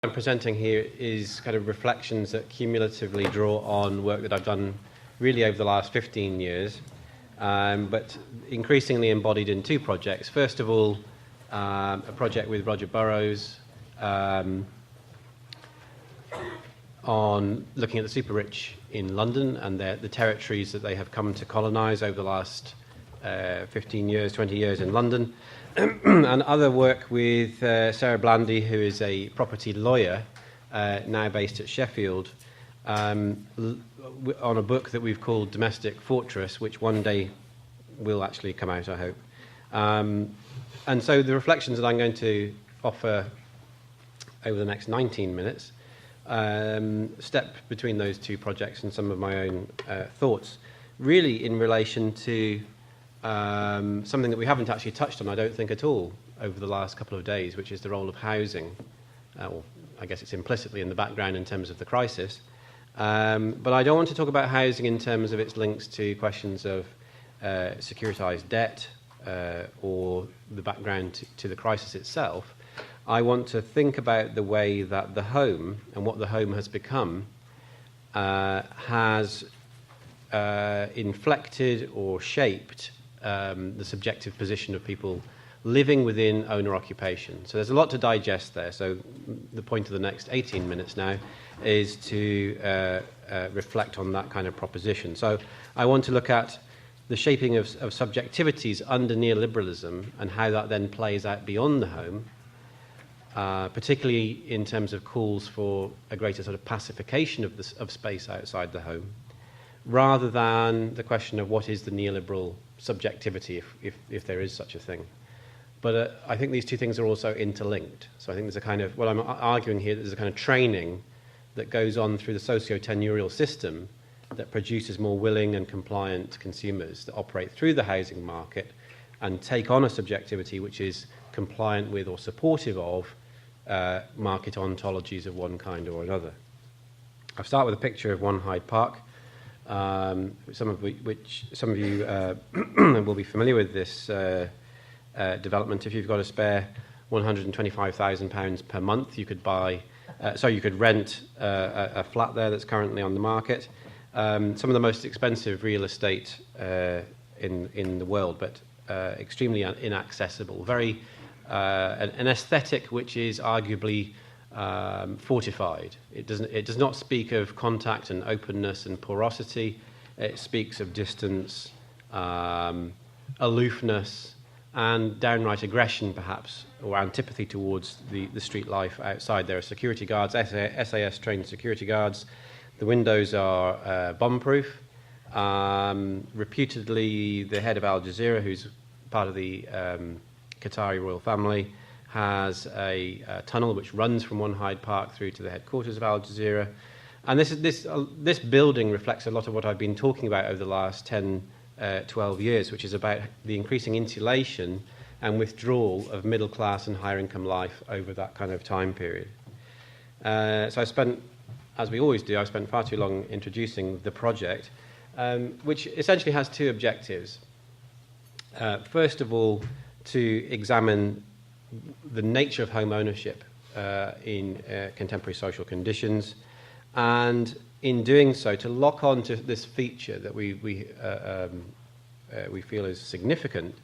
I'm presenting here is kind of reflections that cumulatively draw on work that I've done really over the last 15 years, but increasingly embodied in two projects. First of all, a project with Roger Burrows on looking at the super rich in London and the territories that they have come to colonise over the last 15 years, 20 years in London. And other work with Sarah Blandy, who is a property lawyer, now based at Sheffield, on a book that we've called Domestic Fortress, which one day will actually come out, I hope. And so the reflections that I'm going to offer over the next 19 minutes step between those two projects and some of my own thoughts, really in relation to something that we haven't actually touched on, I don't think, at all over the last couple of days, which is the role of housing. Well, I guess it's implicitly in the background in terms of the crisis. But I don't want to talk about housing in terms of its links to questions of securitized debt or the background to the crisis itself. I want to think about the way that the home and what the home has become has inflected or shaped the subjective position of people living within owner-occupation. So there's a lot to digest there. So the point of the next 18 minutes now is to reflect on that kind of proposition. So I want to look at the shaping of subjectivities under neoliberalism and how that then plays out beyond the home, particularly in terms of calls for a greater sort of pacification of space outside the home, rather than the question of what is the neoliberal subjectivity, if there is such a thing. But I think these two things are also interlinked. So I think there's a kind of, what I'm arguing here, there's a kind of training that goes on through the socio-tenurial system that produces more willing and compliant consumers that operate through the housing market and take on a subjectivity which is compliant with or supportive of market ontologies of one kind or another. I'll start with a picture of One Hyde Park. Some of you will be familiar with this development. If you've got a spare £125,000 per month, you could you could rent a flat there that's currently on the market. Some of the most expensive real estate in the world, but extremely inaccessible. Very an aesthetic which is arguably fortified. It does not speak of contact and openness and porosity. It speaks of distance, aloofness, and downright aggression, perhaps, or antipathy towards the street life outside. There are security guards, SAS-trained security guards. The windows are bomb-proof. Reputedly, the head of Al Jazeera, who's part of the Qatari royal family, has a tunnel which runs from One Hyde Park through to the headquarters of Al Jazeera. And this building reflects a lot of what I've been talking about over the last 10, 12 years, which is about the increasing insulation and withdrawal of middle-class and higher-income life over that kind of time period. So I spent, as we always do, I spent far too long introducing the project, which essentially has two objectives. First of all, to examine the nature of home ownership in contemporary social conditions, and in doing so to lock on to this feature that we feel is significant,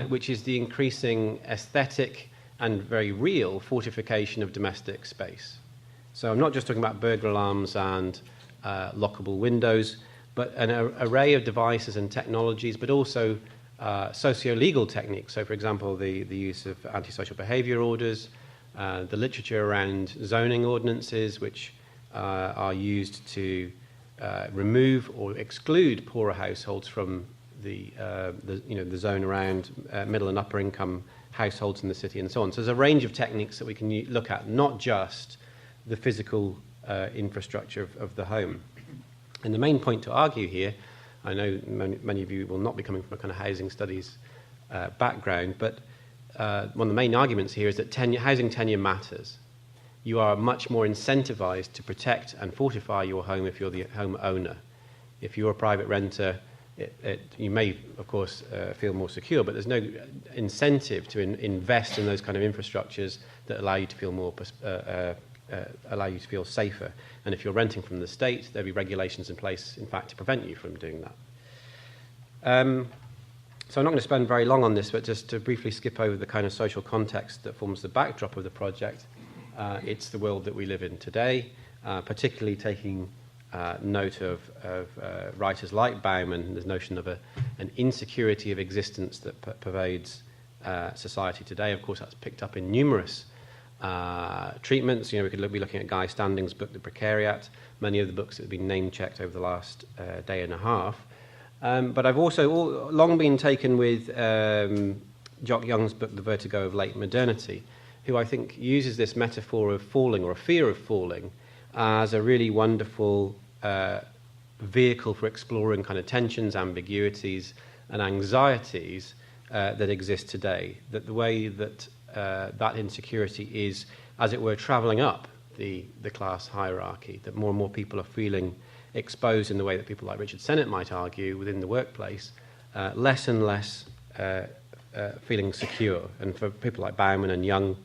which is the increasing aesthetic and very real fortification of domestic space. So I'm not just talking about burglar alarms and lockable windows, but an array of devices and technologies, but also socio-legal techniques. So, for example, the use of antisocial behaviour orders, the literature around zoning ordinances, which are used to remove or exclude poorer households from the zone around middle and upper income households in the city, and so on. So there's a range of techniques that we can look at, not just the physical infrastructure of the home. And the main point to argue here, I know many of you will not be coming from a kind of housing studies background, but one of the main arguments here is that housing tenure matters. You are much more incentivized to protect and fortify your home if you're the home owner. If you're a private renter, you may, of course, feel more secure, but there's no incentive to invest in those kind of infrastructures that allow you to feel more, allow you to feel safer. And if you're renting from the state, there'll be regulations in place, in fact, to prevent you from doing that. So I'm not going to spend very long on this, but just to briefly skip over the kind of social context that forms the backdrop of the project. It's the world that we live in today, particularly taking note of writers like Bauman, this notion of an insecurity of existence that pervades society today. Of course, that's picked up in numerous treatments. We could be looking at Guy Standing's book, The Precariat, many of the books that have been name-checked over the last day and a half. But I've also long been taken with Jock Young's book, The Vertigo of Late Modernity, who I think uses this metaphor of falling, or a fear of falling, as a really wonderful vehicle for exploring kind of tensions, ambiguities, and anxieties that exist today. That the way that that insecurity is, as it were, travelling up the class hierarchy, that more and more people are feeling exposed in the way that people like Richard Sennett might argue within the workplace, less and less feeling secure. And for people like Bauman and Young,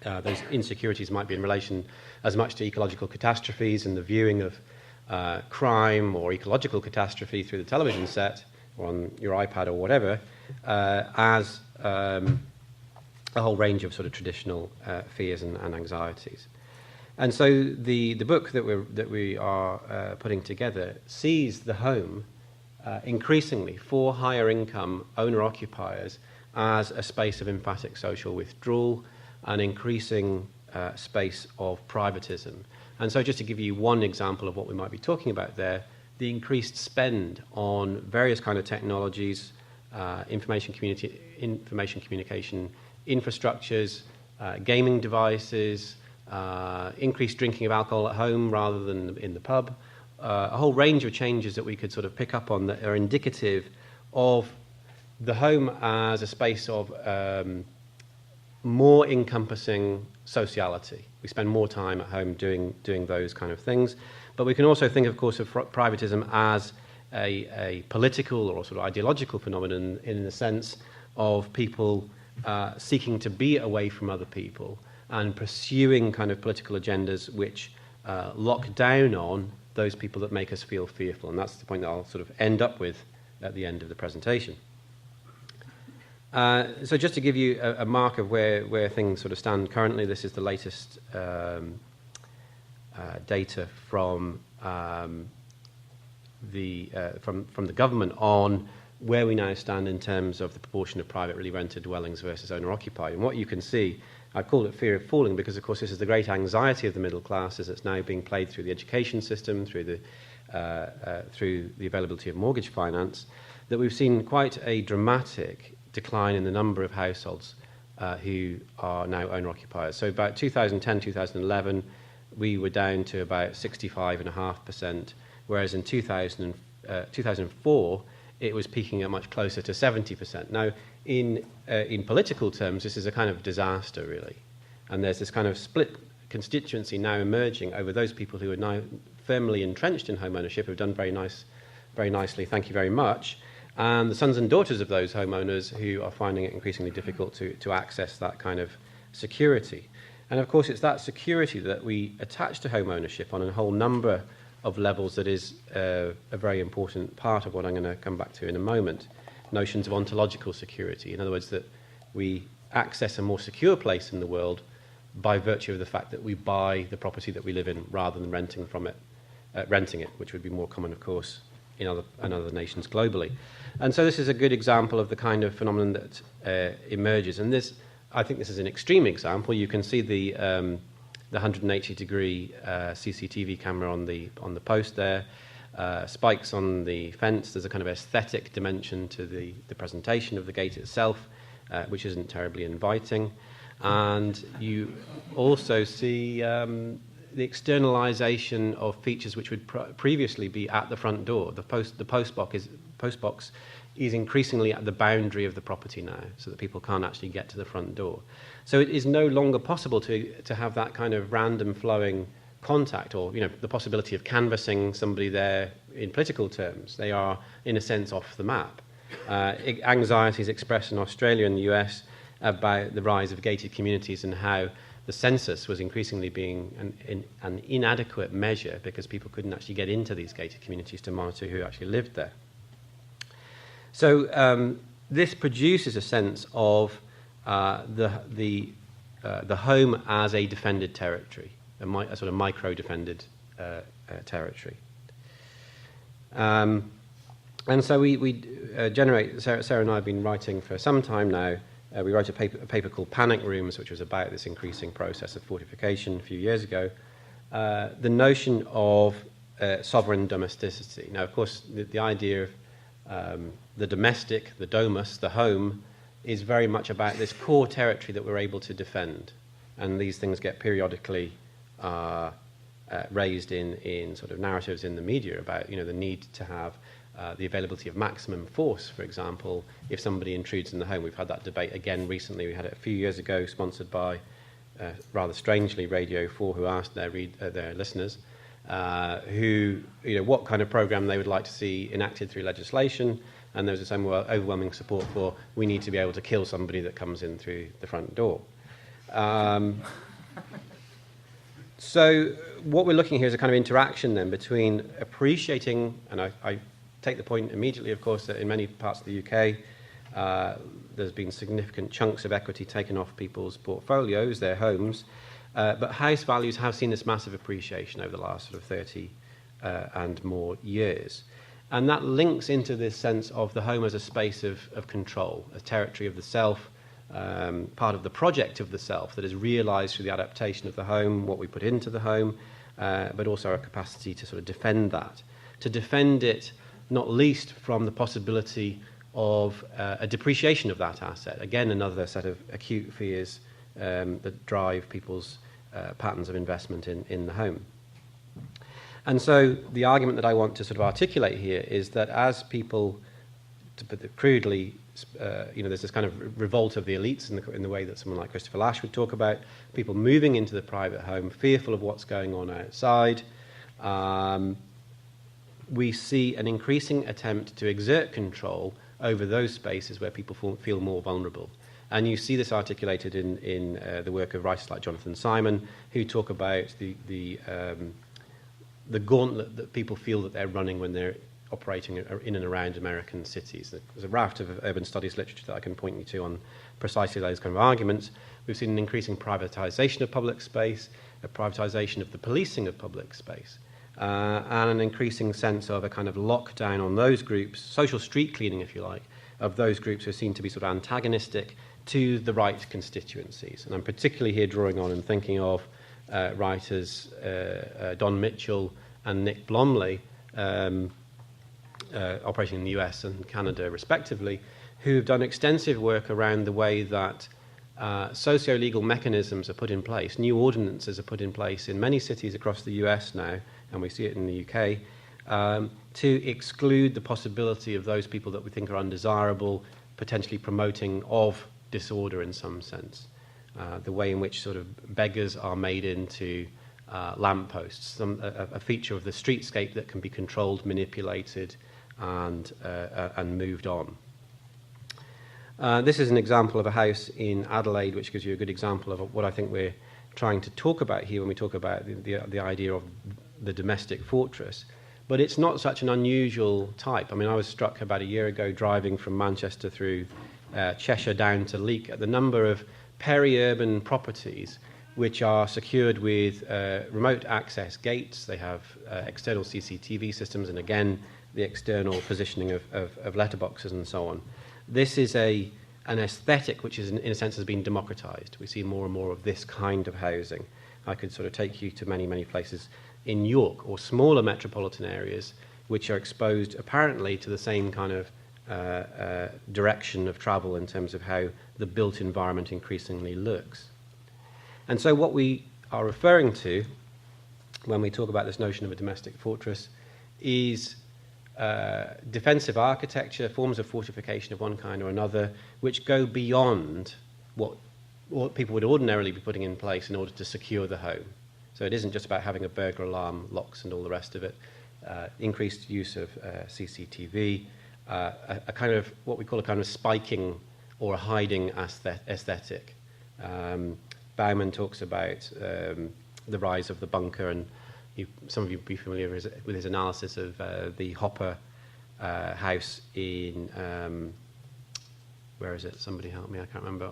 those insecurities might be in relation as much to ecological catastrophes and the viewing of crime or ecological catastrophe through the television set or on your iPad or whatever, as a whole range of sort of traditional fears and anxieties. And so the book that we are putting together sees the home increasingly for higher income owner-occupiers as a space of emphatic social withdrawal, an increasing space of privatism. And so just to give you one example of what we might be talking about there, the increased spend on various kind of technologies, information communication infrastructures, gaming devices, increased drinking of alcohol at home rather than in the pub, a whole range of changes that we could sort of pick up on that are indicative of the home as a space of more encompassing sociality. We spend more time at home doing those kind of things. But we can also think, of course, of privatism as a political or sort of ideological phenomenon in the sense of people seeking to be away from other people and pursuing kind of political agendas which lock down on those people that make us feel fearful. And that's the point that I'll sort of end up with at the end of the presentation. So just to give you a mark of where things sort of stand currently, this is the latest data from the government on where we now stand in terms of the proportion of privately rented dwellings versus owner-occupied. And what you can see, I call it fear of falling because, of course, this is the great anxiety of the middle class as it's now being played through the education system, through the availability of mortgage finance, that we've seen quite a dramatic decline in the number of households who are now owner-occupiers. So about 2010, 2011, we were down to about 65.5%, whereas in 2004, it was peaking at much closer to 70%. Now, in political terms, this is a kind of disaster, really. And there's this kind of split constituency now emerging over those people who are now firmly entrenched in home ownership, who have done very nicely, thank you very much, and the sons and daughters of those homeowners who are finding it increasingly difficult to access that kind of security. And of course, it's that security that we attach to home ownership on a whole number of levels that is a very important part of what I'm going to come back to in a moment. Notions of ontological security. In other words, that we access a more secure place in the world by virtue of the fact that we buy the property that we live in rather than renting it, which would be more common, of course, in other nations globally. And so this is a good example of the kind of phenomenon that emerges. And I think this is an extreme example. You can see the 180-degree CCTV camera on the post there, spikes on the fence. There's a kind of aesthetic dimension to the presentation of the gate itself, which isn't terribly inviting. And you also see the externalization of features which would previously be at the front door. The post box is increasingly at the boundary of the property now, so that people can't actually get to the front door. So it is no longer possible to have that kind of random flowing contact, or the possibility of canvassing somebody there in political terms. They are, in a sense, off the map. Anxieties expressed in Australia and the US about the rise of gated communities and how the census was increasingly being an inadequate measure because people couldn't actually get into these gated communities to monitor who actually lived there. So this produces a sense of the home as a defended territory, a sort of micro-defended territory. And so we generate, Sarah and I have been writing for some time now. We wrote a paper called Panic Rooms, which was about this increasing process of fortification a few years ago. The notion of sovereign domesticity. Now, of course, the idea of the domestic, the domus, the home, is very much about this core territory that we're able to defend. And these things get periodically raised in sort of narratives in the media about, the need to have the availability of maximum force, for example, if somebody intrudes in the home. We've had that debate again recently. We had it a few years ago, sponsored by, rather strangely, Radio 4, who asked their listeners what kind of program they would like to see enacted through legislation. And there was this overwhelming support for, we need to be able to kill somebody that comes in through the front door. So what we're looking here is a kind of interaction then between appreciating, and I take the point immediately, of course, that in many parts of the UK, there's been significant chunks of equity taken off people's portfolios, their homes, but house values have seen this massive appreciation over the last sort of 30 and more years. And that links into this sense of the home as a space of control, a territory of the self, part of the project of the self that is realised through the adaptation of the home, what we put into the home, but also our capacity to sort of defend that. To defend it, not least from the possibility of a depreciation of that asset. Again, another set of acute fears that drive people's patterns of investment in the home. And so the argument that I want to sort of articulate here is that as people, to put it crudely, there's this kind of revolt of the elites in the way that someone like Christopher Lasch would talk about, people moving into the private home, fearful of what's going on outside. We see an increasing attempt to exert control over those spaces where people feel more vulnerable. And you see this articulated in the work of writers like Jonathan Simon, who talk about the gauntlet that people feel that they're running when they're operating in and around American cities. There's a raft of urban studies literature that I can point you to on precisely those kind of arguments. We've seen an increasing privatisation of public space, a privatisation of the policing of public space, and an increasing sense of a kind of lockdown on those groups, social street cleaning, if you like, of those groups who are seen to be sort of antagonistic to the right constituencies. And I'm particularly here drawing on and thinking of writers Don Mitchell and Nick Blomley, operating in the US and Canada respectively, who have done extensive work around the way that socio-legal mechanisms are put in place, new ordinances are put in place in many cities across the US now, and we see it in the UK, to exclude the possibility of those people that we think are undesirable, potentially promoting of disorder in some sense. The way in which sort of beggars are made into lampposts, a feature of the streetscape that can be controlled, manipulated, and moved on. This is an example of a house in Adelaide, which gives you a good example of what I think we're trying to talk about here when we talk about the idea of the domestic fortress. But it's not such an unusual type. I mean, I was struck about a year ago driving from Manchester through Cheshire down to Leek at the number of peri-urban properties which are secured with remote access gates. They have external CCTV systems, and again, the external positioning of letterboxes and so on. This is an aesthetic which is, in a sense, has been democratized. We see more and more of this kind of housing. I could sort of take you to many, many places in York or smaller metropolitan areas which are exposed apparently to the same kind of direction of travel in terms of how the built environment increasingly looks. And so what we are referring to when we talk about this notion of a domestic fortress is defensive architecture, forms of fortification of one kind or another, which go beyond what people would ordinarily be putting in place in order to secure the home. So it isn't just about having a burglar alarm, locks and all the rest of it. Increased use of CCTV, a kind of what we call a kind of spiking or a hiding aesthetic. Bauman talks about the rise of the bunker, and some of you will be familiar with his analysis of the Hopper house in, where is it? Somebody help me, I can't remember.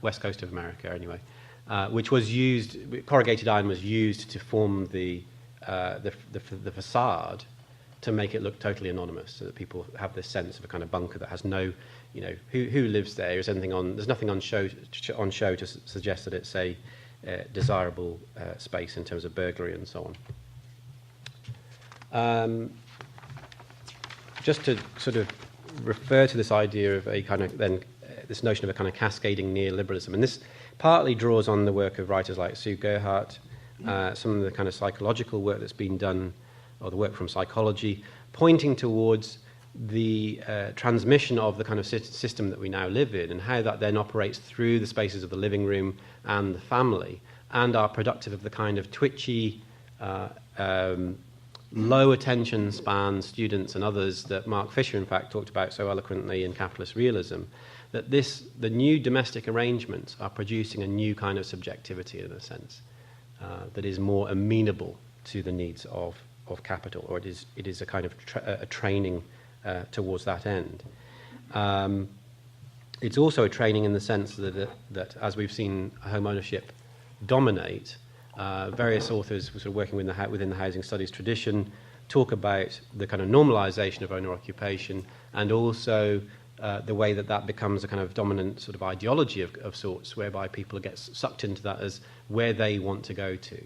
West coast of America, anyway, which was used, corrugated iron was used to form the facade to make it look totally anonymous, so that people have this sense of a kind of bunker that has no, who lives there? Is anything on? There's nothing on show to suggest that it's a desirable space in terms of burglary and so on. Just to sort of refer to this idea of a kind of this notion of a kind of cascading neoliberalism, and this partly draws on the work of writers like Sue Gerhardt, some of the kind of psychological work that's been done, or the work from psychology, pointing towards the transmission of the kind of system that we now live in, and how that then operates through the spaces of the living room and the family, and are productive of the kind of twitchy, low attention span students and others that Mark Fisher, in fact, talked about so eloquently in Capitalist Realism, that the new domestic arrangements are producing a new kind of subjectivity, in a sense, that is more amenable to the needs of capital, or it is a kind of a training towards that end. It's also a training in the sense that as we've seen home ownership dominate, various authors sort of working within the housing studies tradition talk about the kind of normalization of owner occupation, and also the way that becomes a kind of dominant sort of ideology of sorts, whereby people get sucked into that as where they want to go to.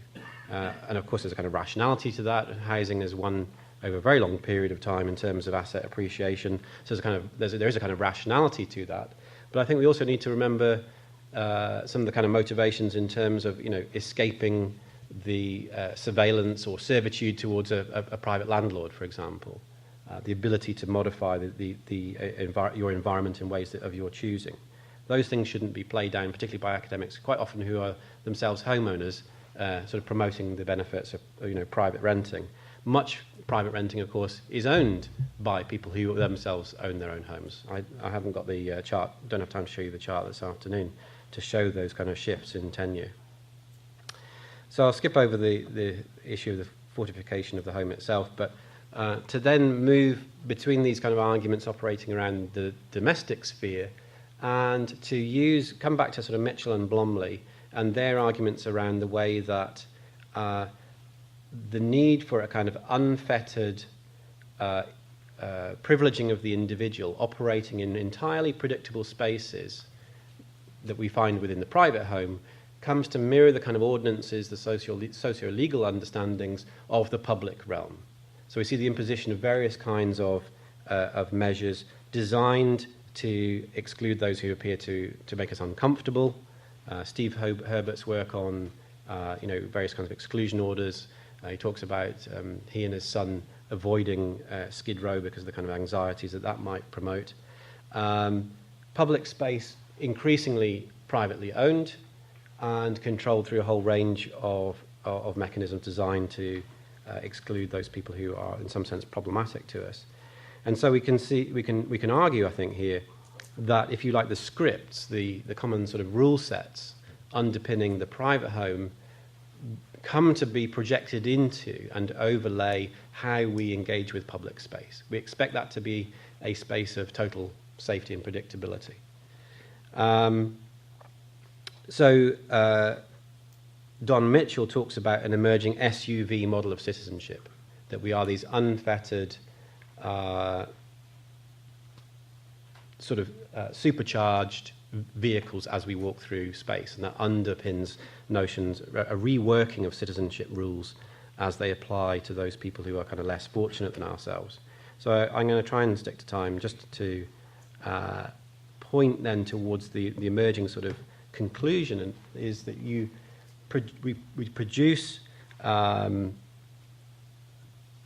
And of course there's a kind of rationality to that. Housing is one over a very long period of time in terms of asset appreciation. So there is a kind of rationality to that. But I think we also need to remember some of the kind of motivations in terms of escaping the surveillance or servitude towards a private landlord, for example. The ability to modify your environment in ways of your choosing. Those things shouldn't be played down, particularly by academics, quite often who are themselves homeowners, sort of promoting the benefits of private renting. Much private renting, of course, is owned by people who themselves own their own homes. I haven't got the chart, don't have time to show you the chart this afternoon to show those kind of shifts in tenure. So I'll skip over the issue of the fortification of the home itself, but to then move between these kind of arguments operating around the domestic sphere, and to come back to sort of Mitchell and Blomley and their arguments around the way that the need for a kind of unfettered privileging of the individual operating in entirely predictable spaces that we find within the private home comes to mirror the kind of ordinances, the socio-legal understandings of the public realm. So we see the imposition of various kinds of measures designed to exclude those who appear to make us uncomfortable. Steve Herbert's work on various kinds of exclusion orders. He talks about he and his son avoiding Skid Row because of the kind of anxieties that might promote. Public space increasingly privately owned and controlled through a whole range of mechanisms designed to exclude those people who are in some sense problematic to us. And so we can argue, I think, here that if you like the scripts, the common sort of rule sets underpinning the private home come to be projected into and overlay how we engage with public space. We expect that to be a space of total safety and predictability. Don Mitchell talks about an emerging SUV model of citizenship, that we are these unfettered, supercharged vehicles as we walk through space, and that underpins notions, a reworking of citizenship rules as they apply to those people who are kind of less fortunate than ourselves. So I'm going to try and stick to time just to point then towards the emerging sort of conclusion, and is that we produce a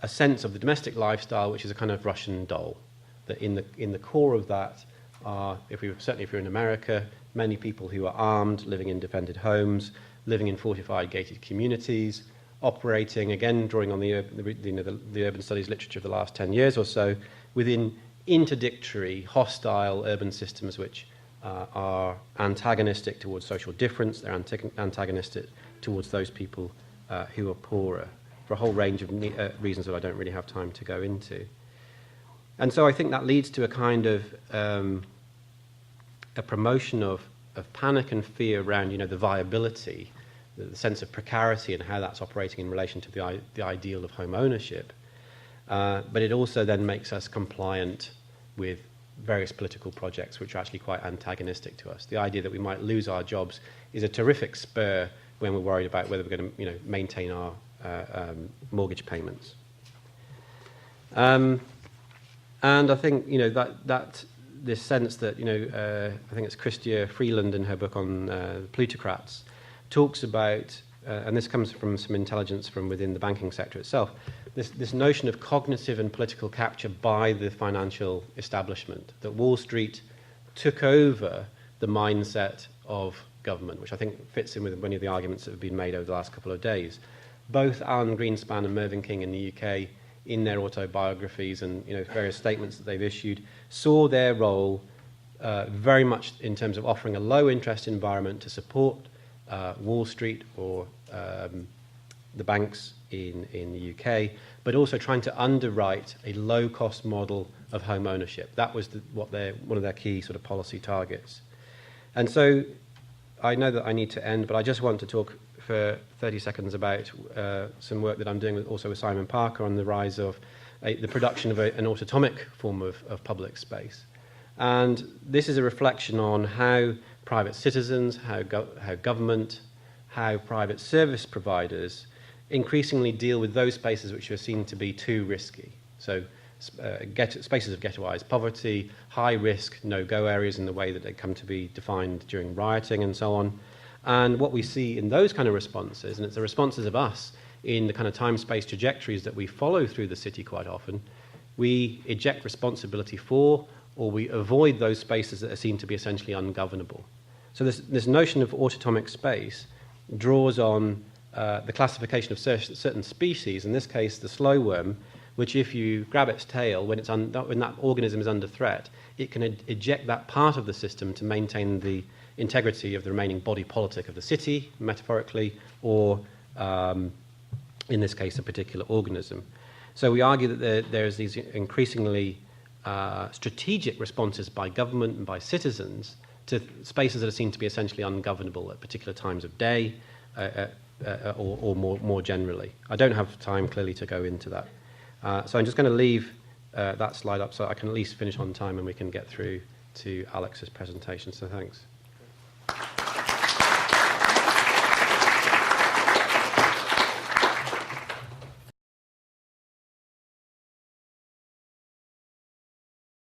sense of the domestic lifestyle, which is a kind of Russian doll. That in the core of that are, certainly if you're in America, many people who are armed, living in defended homes, living in fortified gated communities, operating, again drawing on the urban studies literature of the last 10 years or so, within interdictory, hostile urban systems which are antagonistic towards social difference, they're antagonistic towards those people who are poorer, for a whole range of reasons that I don't really have time to go into. And so I think that leads to a kind of a promotion of panic and fear around, the viability, the sense of precarity and how that's operating in relation to the ideal of home ownership. But it also then makes us compliant with various political projects which are actually quite antagonistic to us. The idea that we might lose our jobs is a terrific spur when we're worried about whether we're going to maintain our mortgage payments. And I think that this sense that I think it's Chrystia Freeland in her book on plutocrats talks about, and this comes from some intelligence from within the banking sector itself, this notion of cognitive and political capture by the financial establishment, that Wall Street took over the mindset of government, which I think fits in with many of the arguments that have been made over the last couple of days. Both Alan Greenspan and Mervyn King in the UK, in their autobiographies and various statements that they've issued, saw their role very much in terms of offering a low-interest environment to support Wall Street or the banks in the UK, but also trying to underwrite a low-cost model of home ownership. That was one of their key sort of policy targets. And so I know that I need to end, but I just want to talk for 30 seconds about some work that I'm doing also with Simon Parker on the rise of the production of an autotomic form of public space. And this is a reflection on how private citizens, how government, how private service providers increasingly deal with those spaces which are seen to be too risky. So spaces of ghettoized poverty, high risk, no-go areas in the way that they come to be defined during rioting and so on. And what we see in those kind of responses, and it's the responses of us in the kind of time-space trajectories that we follow through the city quite often, we eject responsibility for, or we avoid those spaces that are seen to be essentially ungovernable. So this notion of autotomic space draws on the classification of certain species, in this case the slow worm, which if you grab its tail, when that organism is under threat, it can eject that part of the system to maintain the integrity of the remaining body politic of the city, metaphorically, or in this case a particular organism. So we argue that there's these increasingly strategic responses by government and by citizens to spaces that are seen to be essentially ungovernable at particular times of day, or more generally. I don't have time clearly to go into that. So I'm just going to leave that slide up so I can at least finish on time and we can get through to Alex's presentation. So thanks.